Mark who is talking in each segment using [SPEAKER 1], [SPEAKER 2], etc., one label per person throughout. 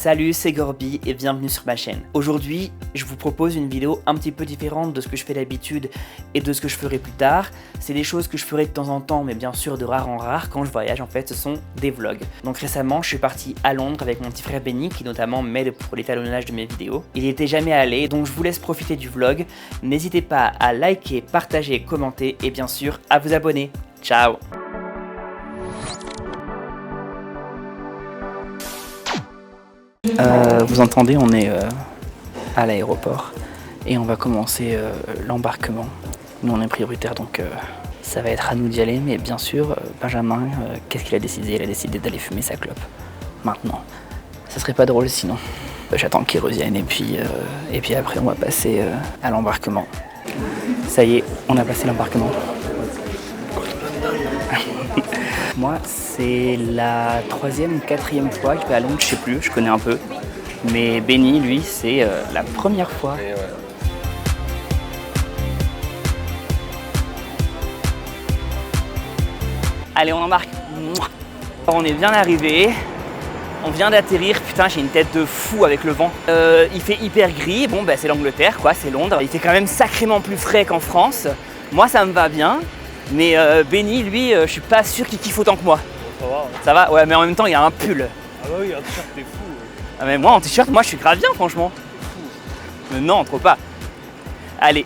[SPEAKER 1] Salut, c'est Gorby et bienvenue sur ma chaîne. Aujourd'hui, je vous propose une vidéo un petit peu différente de ce que je fais d'habitude et de ce que je ferai plus tard. C'est des choses que je ferai de temps en temps, mais bien sûr de rare en rare quand je voyage. En fait, ce sont des vlogs. Donc récemment, je suis parti à Londres avec mon petit frère Benny qui notamment m'aide pour l'étalonnage de mes vidéos. Il n'y était jamais allé, donc je vous laisse profiter du vlog. N'hésitez pas à liker, partager, commenter et bien sûr à vous abonner. Ciao! Vous entendez, on est à l'aéroport et on va commencer l'embarquement. Nous on est prioritaire donc ça va être à nous d'y aller, mais bien sûr Benjamin, qu'est-ce qu'il a décidé? Il a décidé d'aller fumer sa clope maintenant. Ça serait pas drôle sinon. J'attends qu'il revienne et puis après on va passer à l'embarquement. Ça y est, on a passé l'embarquement. Moi, c'est la 3e ou 4e fois que je vais à Londres, je sais plus, je connais un peu. Mais Benny, lui, c'est la première fois. Allez, on embarque. On est bien arrivé. On vient d'atterrir. Putain, j'ai une tête de fou avec le vent. Il fait hyper gris. Bon, bah, c'est l'Angleterre, quoi, c'est Londres. Il fait quand même sacrément plus frais qu'en France. Moi, ça me va bien. Mais Benny, lui, je suis pas sûr qu'il kiffe autant que moi.
[SPEAKER 2] Ça va, ouais.
[SPEAKER 1] Ça va? Ouais, mais en même temps, il y a un pull.
[SPEAKER 2] Ah bah oui, un t-shirt, t'es fou.
[SPEAKER 1] Ah, mais moi, en t-shirt, moi, je suis grave bien, franchement. Non, trop pas. Allez,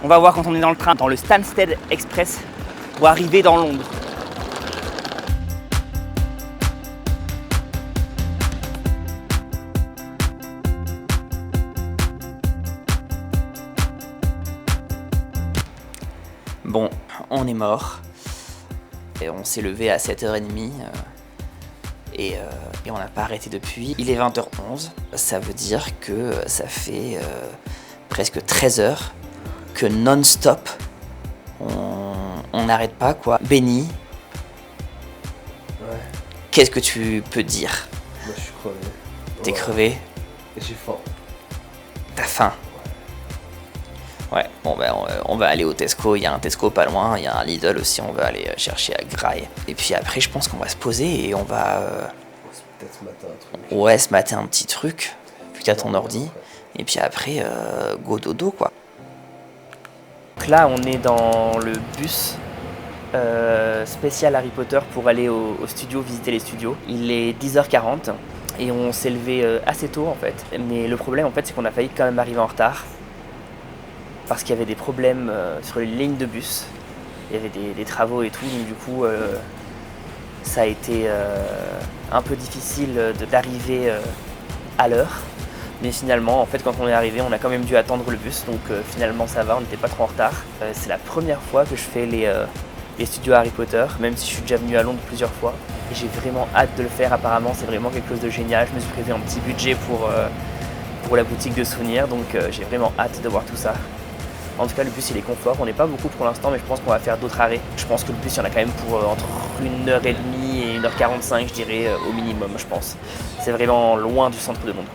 [SPEAKER 1] on va voir quand on est dans le train, dans le Stansted Express, pour arriver dans Londres. Bon, on est mort. Et on s'est levé à 7h30 et on n'a pas arrêté depuis. Il est 20h11, ça veut dire que ça fait presque 13 heures que non-stop on n'arrête pas quoi. Benny,
[SPEAKER 2] Ouais,
[SPEAKER 1] qu'est-ce que tu peux dire?
[SPEAKER 2] moi je suis crevé.
[SPEAKER 1] T'es
[SPEAKER 2] Ouais.
[SPEAKER 1] crevé?
[SPEAKER 2] Et j'ai faim.
[SPEAKER 1] T'as faim? Ouais, bon ben on va aller au Tesco, il y a un Tesco pas loin, il y a un Lidl aussi, on va aller chercher à Graille. Et puis après je pense qu'on va se poser et on va
[SPEAKER 2] Peut-être ce matin un truc.
[SPEAKER 1] ouais, se mater un petit truc, vu que t'as ton ordi, et puis après go dodo quoi. Donc là on est dans le bus spécial Harry Potter pour aller au studio, visiter les studios. Il est 10h40 et on s'est levé assez tôt en fait. Mais le problème en fait c'est qu'on a failli quand même arriver en retard. Parce qu'il y avait des problèmes sur les lignes de bus. Il y avait des travaux et tout, donc du coup ça a été un peu difficile d'arriver à l'heure. Mais finalement, en fait, quand on est arrivé, on a quand même dû attendre le bus, donc finalement ça va, on n'était pas trop en retard. C'est la première fois que je fais les studios Harry Potter, même si je suis déjà venu à Londres plusieurs fois. Et j'ai vraiment hâte de le faire, apparemment c'est vraiment quelque chose de génial. Je me suis prévu un petit budget pour la boutique de souvenirs, donc j'ai vraiment hâte de voir tout ça. En tout cas, le bus il est confort. On n'est pas beaucoup pour l'instant, mais je pense qu'on va faire d'autres arrêts. Je pense que le bus il y en a quand même pour entre 1h30 et 1h45, je dirais, au minimum, je pense. C'est vraiment loin du centre de Londres.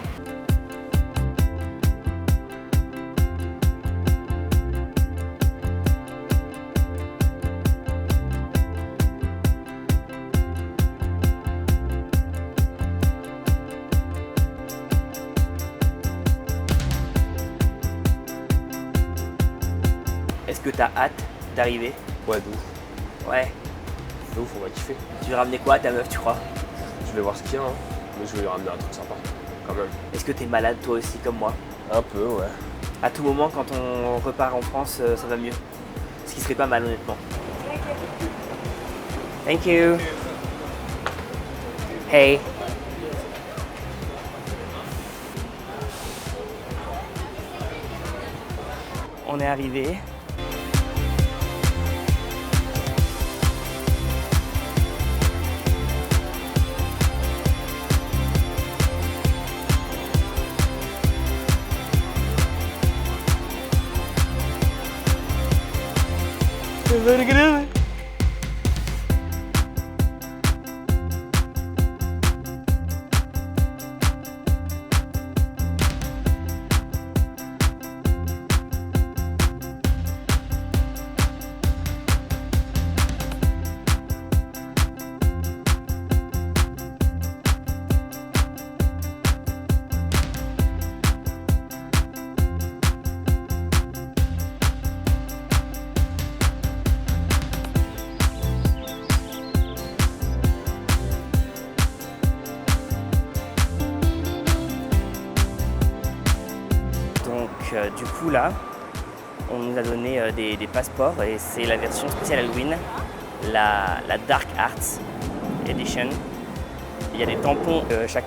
[SPEAKER 1] Est-ce que t'as hâte d'arriver?
[SPEAKER 2] Ouais, de ouf.
[SPEAKER 1] Ouais.
[SPEAKER 2] De ouf, on va kiffer.
[SPEAKER 1] Tu veux ramener quoi à ta meuf, tu crois?
[SPEAKER 2] Je vais voir ce qu'il y a, hein. Mais je vais lui ramener un truc sympa, quand même.
[SPEAKER 1] Est-ce que t'es malade toi aussi comme moi?
[SPEAKER 2] Un peu, ouais.
[SPEAKER 1] À tout moment, quand on repart en France, ça va mieux. Ce qui serait pas mal, honnêtement. Thank you. Hey. On est arrivé. du coup là, on nous a donné des passeports et c'est la version spéciale Halloween, la Dark Arts Edition. Il y a des tampons chaque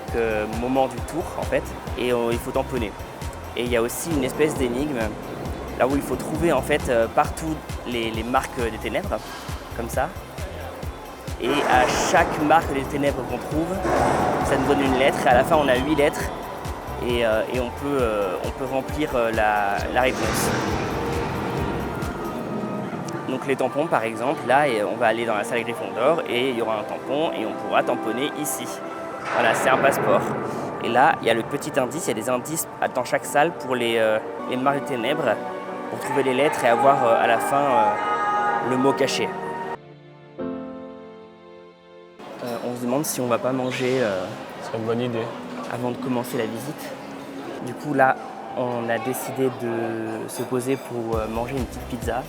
[SPEAKER 1] moment du tour en fait et il faut tamponner. Et il y a aussi une espèce d'énigme là où il faut trouver en fait partout les marques des ténèbres, comme ça. Et à chaque marque des ténèbres qu'on trouve, ça nous donne une lettre. Et à la fin, on a 8 lettres et on peut remplir la réponse. Donc les tampons, par exemple, là, on va aller dans la salle Gryffondor et il y aura un tampon et on pourra tamponner ici. Voilà, c'est un passeport. Et là, il y a le petit indice, il y a des indices dans chaque salle pour les marques des ténèbres, pour trouver les lettres et avoir à la fin le mot caché. On se demande si on va pas manger
[SPEAKER 2] Ce serait une bonne idée.
[SPEAKER 1] avant de commencer la visite. Du coup là, on a décidé de se poser pour manger une petite pizza.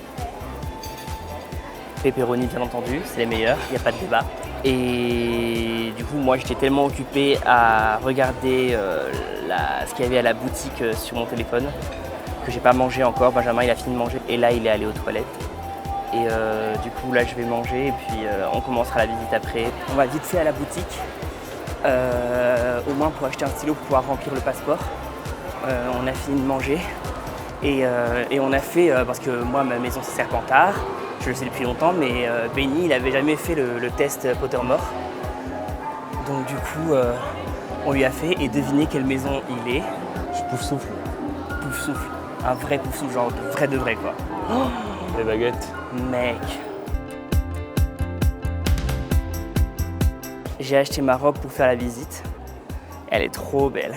[SPEAKER 1] Pepperoni bien entendu, c'est les meilleurs, il n'y a pas de débat. Et du coup moi j'étais tellement occupé à regarder ce qu'il y avait à la boutique sur mon téléphone que j'ai pas mangé encore. Benjamin il a fini de manger et là il est allé aux toilettes. Et du coup là je vais manger et puis on commencera la visite après. On va vite fait à la boutique, au moins pour acheter un stylo pour pouvoir remplir le passeport. On a fini de manger et on a fait, parce que moi ma maison c'est Serpentard, je le sais depuis longtemps, mais Benny il avait jamais fait le test Pottermore. Donc du coup on lui a fait et devinez quelle maison il est.
[SPEAKER 2] Pouf-souffle.
[SPEAKER 1] Pouf-souffle, un vrai pouf-souffle, genre vrai de vrai quoi. Oh
[SPEAKER 2] Les baguettes.
[SPEAKER 1] mec. J'ai acheté ma robe pour faire la visite. Elle est trop belle.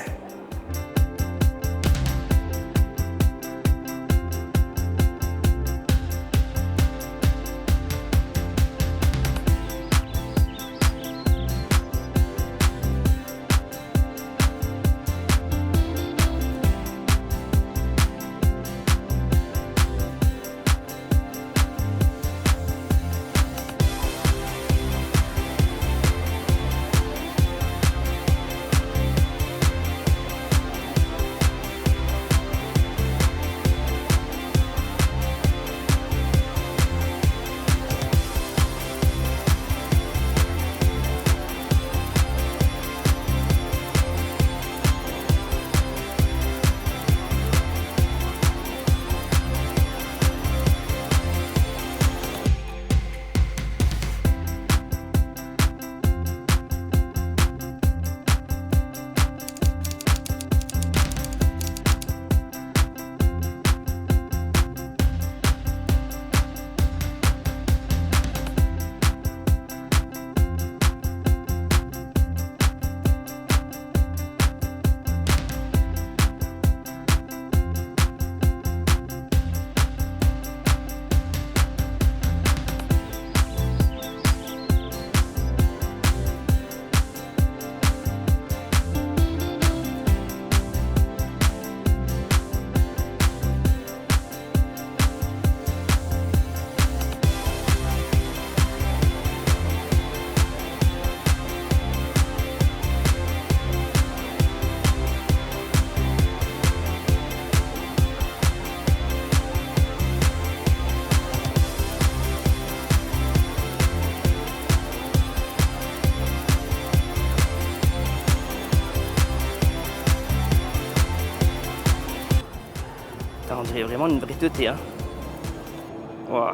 [SPEAKER 1] On dirait vraiment une brique de thé. Hein. Wow.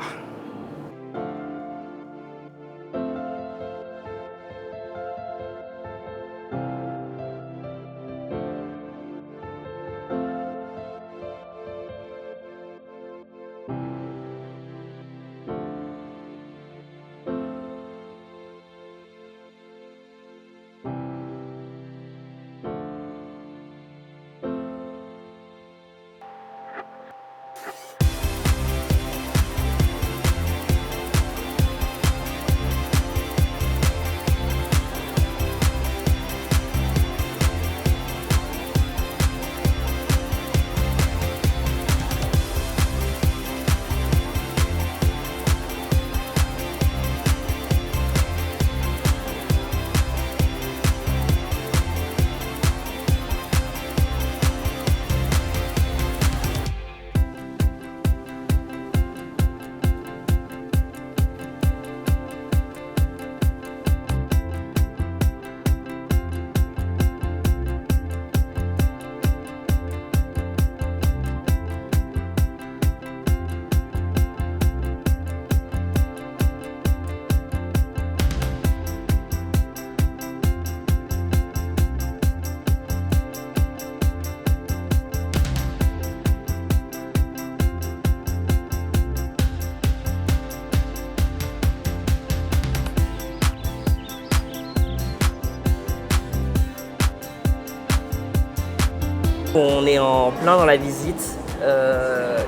[SPEAKER 1] On est en plein dans la visite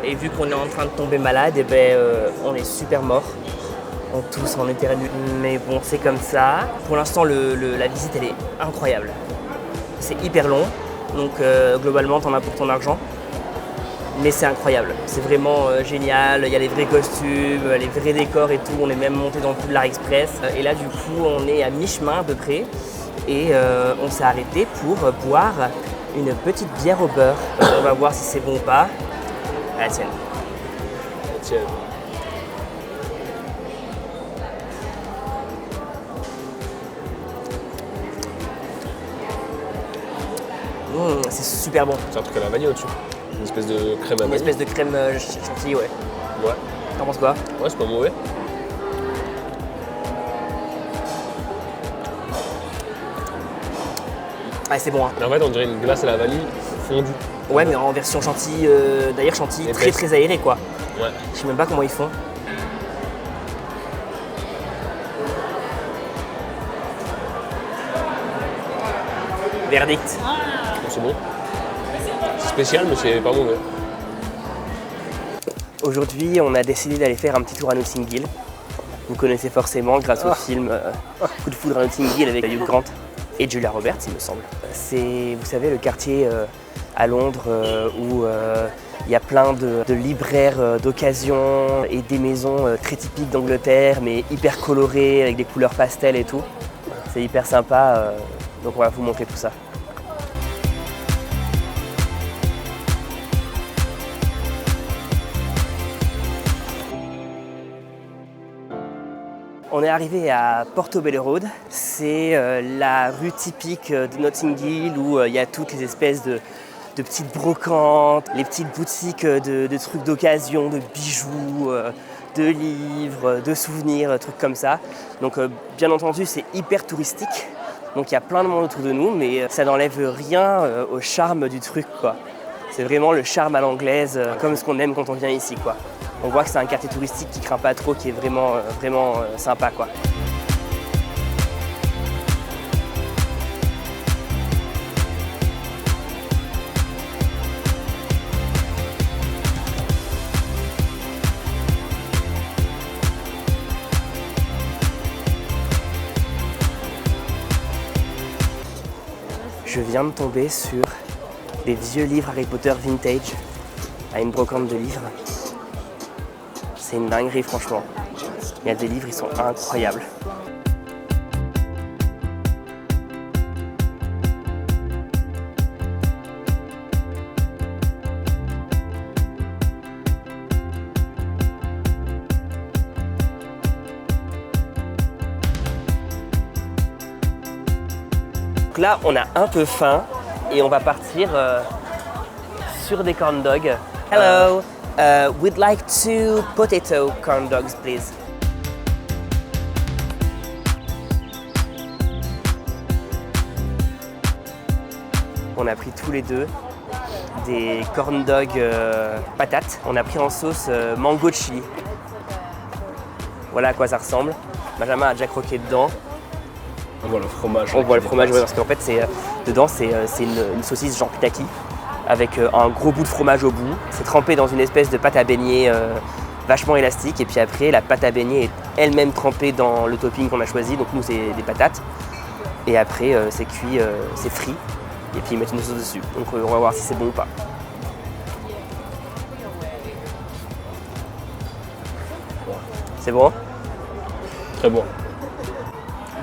[SPEAKER 1] et vu qu'on est en train de tomber malade, et ben, on est super mort. On tousse, on éternue. Mais bon, c'est comme ça. Pour l'instant, la visite, elle est incroyable. C'est hyper long, donc globalement, t'en as pour ton argent. Mais c'est incroyable, c'est vraiment génial. Il y a les vrais costumes, les vrais décors et tout. On est même monté dans le Poudlard Express. Et là, du coup, on est à mi-chemin à peu près. Et on s'est arrêté pour boire une petite bière au beurre. On va voir si c'est bon ou pas. À la tienne.
[SPEAKER 2] Tiens.
[SPEAKER 1] C'est super bon.
[SPEAKER 2] C'est un truc à la vanille au-dessus. Une espèce de crème à
[SPEAKER 1] Une
[SPEAKER 2] vanille.
[SPEAKER 1] espèce de crème chantilly, ouais.
[SPEAKER 2] Ouais.
[SPEAKER 1] T'en penses quoi?
[SPEAKER 2] Ouais, c'est pas mauvais.
[SPEAKER 1] Ah, c'est bon, hein.
[SPEAKER 2] Mais en fait, on dirait une glace à la vanille fondue.
[SPEAKER 1] Ouais, mais en version chantilly, d'ailleurs chantilly très
[SPEAKER 2] Épaisse.
[SPEAKER 1] très aéré, quoi.
[SPEAKER 2] Ouais.
[SPEAKER 1] Je sais même pas comment ils font. Verdict.
[SPEAKER 2] C'est bon. C'est spécial, mais c'est pas mauvais.
[SPEAKER 1] Aujourd'hui, on a décidé d'aller faire un petit tour à Notting Hill. Vous connaissez forcément grâce au film Coup de foudre à Notting Hill avec Hugh Grant et Julia Roberts, il me semble. C'est, vous savez, le quartier à Londres où il y a plein de libraires d'occasion et des maisons très typiques d'Angleterre, mais hyper colorées, avec des couleurs pastel et tout. C'est hyper sympa, donc on va vous montrer tout ça. On est arrivé à Portobello Road, c'est la rue typique de Notting Hill où il y a toutes les espèces de petites brocantes, les petites boutiques de trucs d'occasion, de bijoux, de livres, de souvenirs, trucs comme ça. Donc bien entendu c'est hyper touristique, donc il y a plein de monde autour de nous, mais ça n'enlève rien au charme du truc, quoi. C'est vraiment le charme à l'anglaise, comme ce qu'on aime quand on vient ici, quoi. On voit que c'est un quartier touristique qui craint pas trop, qui est vraiment sympa, quoi. Je viens de tomber sur des vieux livres Harry Potter vintage à une brocante de livres. C'est une dinguerie, franchement. Il y a des livres, ils sont incroyables. Donc là, on a un peu faim et on va partir sur des corn dogs. Hello! We'd like 2 potato corn dogs, please. On a pris tous les deux des corn dogs patates. On a pris en sauce mango chili. Voilà à quoi ça ressemble. Benjamin a déjà croqué dedans.
[SPEAKER 2] On voit le fromage.
[SPEAKER 1] On voit le fromage, ouais, parce qu'en fait, dedans, c'est une saucisse genre pitaki, avec un gros bout de fromage au bout. C'est trempé dans une espèce de pâte à beignet vachement élastique. Et puis après, la pâte à beignet est elle-même trempée dans le topping qu'on a choisi. Donc nous, c'est des patates. Et après, c'est cuit, c'est frit. Et puis ils mettent une sauce dessus. Donc on va voir si c'est bon ou pas. C'est bon?
[SPEAKER 2] Très bon.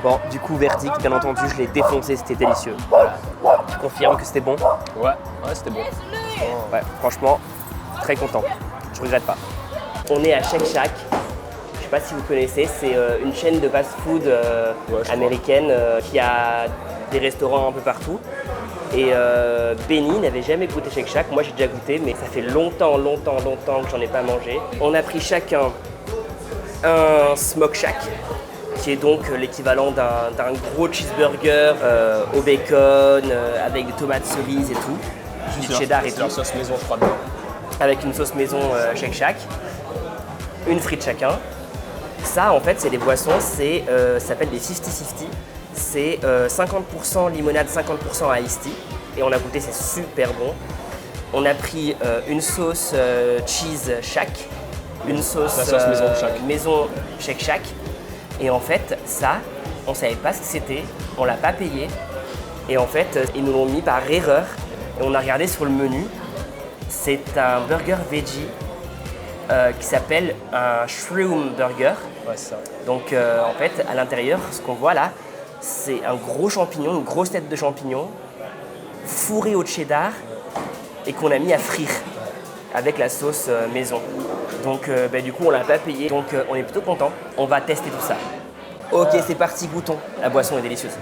[SPEAKER 1] Bon, du coup, verdict, bien entendu, je l'ai défoncé, c'était délicieux. Voilà. Tu confirmes que c'était bon?
[SPEAKER 2] Ouais, c'était bon.
[SPEAKER 1] Ouais, franchement, très content. Je regrette pas. On est à Shake Shack. Je sais pas si vous connaissez, c'est une chaîne de fast-food américaine qui a des restaurants un peu partout. Et Benny n'avait jamais goûté Shake Shack. Moi, j'ai déjà goûté, mais ça fait longtemps que j'en ai pas mangé. On a pris chacun un Smoke Shack, qui est donc l'équivalent d'un gros cheeseburger au bacon, avec des tomates cerises et tout, du cheddar et
[SPEAKER 2] C'est
[SPEAKER 1] tout,
[SPEAKER 2] leur sauce maison, je crois. Dedans.
[SPEAKER 1] avec une sauce maison Shake Shack, une frite chacun. Ça, en fait, c'est des boissons, ça s'appelle des 50-50. C'est 50% limonade, 50% iced tea. et on a goûté, c'est super bon. On a pris une sauce cheese shack, une sauce,
[SPEAKER 2] La sauce maison Shack.
[SPEAKER 1] maison Shake Shack. Et en fait, ça, on savait pas ce que c'était, on l'a pas payé. Et en fait, ils nous l'ont mis par erreur. Et on a regardé sur le menu. C'est un burger veggie qui s'appelle un shroom burger.
[SPEAKER 2] Ouais, c'est ça.
[SPEAKER 1] Donc en fait, à l'intérieur, ce qu'on voit là, c'est un gros champignon, une grosse tête de champignon, fourré au cheddar et qu'on a mis à frire avec la sauce maison. Donc du coup, on l'a pas payé, donc on est plutôt content. On va tester tout ça. Ok, c'est parti, goûtons. La boisson est délicieuse.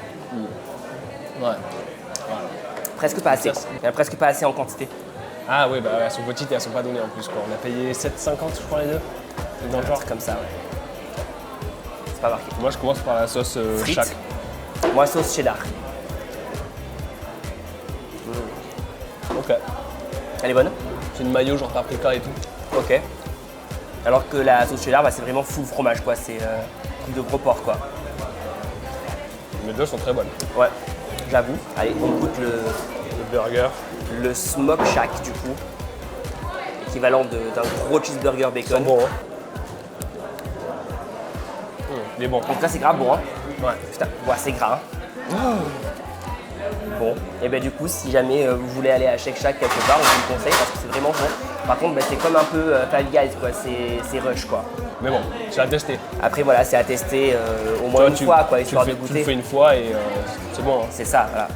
[SPEAKER 2] Ouais.
[SPEAKER 1] Presque pas assez. Il y en a presque pas assez en quantité.
[SPEAKER 2] Ah oui, bah elles sont petites et elles sont pas données en plus quoi. On a payé 7,50 je crois les deux. C'est dans le
[SPEAKER 1] Un
[SPEAKER 2] genre.
[SPEAKER 1] truc comme ça, ouais. C'est pas marqué.
[SPEAKER 2] Moi je commence par la sauce
[SPEAKER 1] Frites.
[SPEAKER 2] Shack.
[SPEAKER 1] Moi, sauce cheddar.
[SPEAKER 2] Ok.
[SPEAKER 1] Elle est bonne?
[SPEAKER 2] C'est une mayo genre paprika et tout.
[SPEAKER 1] Ok. Alors que la sauce cheddar, c'est vraiment full fromage, quoi. C'est truc de gros porc, quoi.
[SPEAKER 2] Les deux sont très bonnes.
[SPEAKER 1] Ouais, j'avoue. Allez, on goûte
[SPEAKER 2] Le burger.
[SPEAKER 1] le Smoke Shack, du coup. Équivalent d'un gros cheeseburger
[SPEAKER 2] C'est
[SPEAKER 1] bacon.
[SPEAKER 2] bon hein. Il est bon.
[SPEAKER 1] En tout cas, c'est grave bon, hein.
[SPEAKER 2] Ouais.
[SPEAKER 1] Putain, ouais, c'est gras. Hein. Bon, et du coup, si jamais vous voulez aller à Shake Shack quelque part, on vous le conseille parce que c'est vraiment bon. Par contre, c'est comme un peu Five Guys, quoi. C'est rush, quoi.
[SPEAKER 2] Mais bon, c'est à tester.
[SPEAKER 1] Après, voilà, c'est à tester au moins une fois, quoi, histoire de
[SPEAKER 2] Tu le
[SPEAKER 1] goûter.
[SPEAKER 2] fais une fois et c'est bon. Hein.
[SPEAKER 1] C'est ça, voilà.